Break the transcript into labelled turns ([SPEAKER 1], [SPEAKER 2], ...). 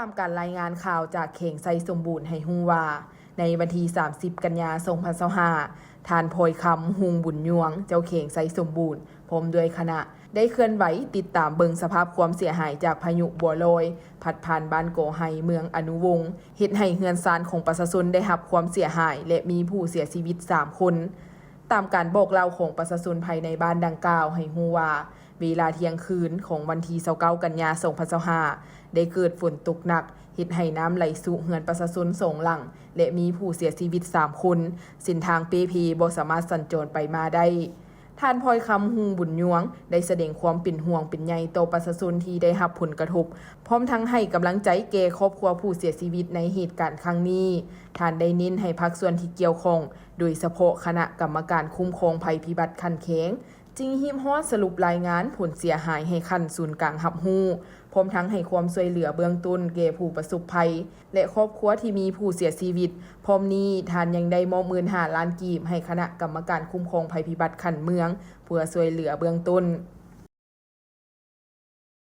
[SPEAKER 1] ามการรายงานข่าวจากเข่งไซสมบูรณ์ให้ฮู้ว่าในวันที่30 กันยายน 2025ท่านโพยคำหุงบุญยวงเจ้าเข่งไซสมบูรณ์พร้อมด้วยคณะได้เคลื่อนไหวติดตามเบิงสภาพความเสียหายจากพายุบัวลอยพัดผ่านบ้านโกไฮเมืองอนุวงศ์เฮ็ดให้เฮือนซานของประชาชนได้รับความเสียหายและมีผู้เสียชีวิต3คนตามการบอกเล่าของประชาชนภายในบ้านดังกล่าวให้ฮู้ว่าเวลาเที่ยงคืนของวันที่29 กันยายน 2025ได้เกิดฝนตกหนักเฮ็ดให้น้ำไหลสู่เฮือนประชาชน2หลังและมีผู้เสียชีวิต3คนเส้นทางเปพีบ่สามารถสัญจรไปมาได้ท่านพลอยคำหุงบุญยวงได้แสดงความเป็นห่วงเป็นใยต่อประชาชนที่ได้รับผลกระทบพร้อมทั้งให้กำลังใจแก่ครอบครัวผู้เสียชีวิตในเหตุการณ์ครั้งนี้ท่านได้เน้นให้ภาคส่วนที่เกี่ยวข้องโดยเฉพาะคณะกรรมการคุ้มครองภัยพิบัติขั้นแข็งจึงฮีบฮอดสรุปรายงานผลเสียหายให้ขั้นศูนย์กลางรับรู้พร้อมทั้งให้ความช่วยเหลือเบื้องต้นแก่ผู้ประสบภัยและครอบครัวที่มีผู้เสียชีวิตพร้อมนี้ท่านยังได้มอบเงิน5 ล้านกีบให้คณะกรรมการคุ้มครองภัยพิบัติขั้นเมืองเพื่อช่วยเหลือเบื้องต้น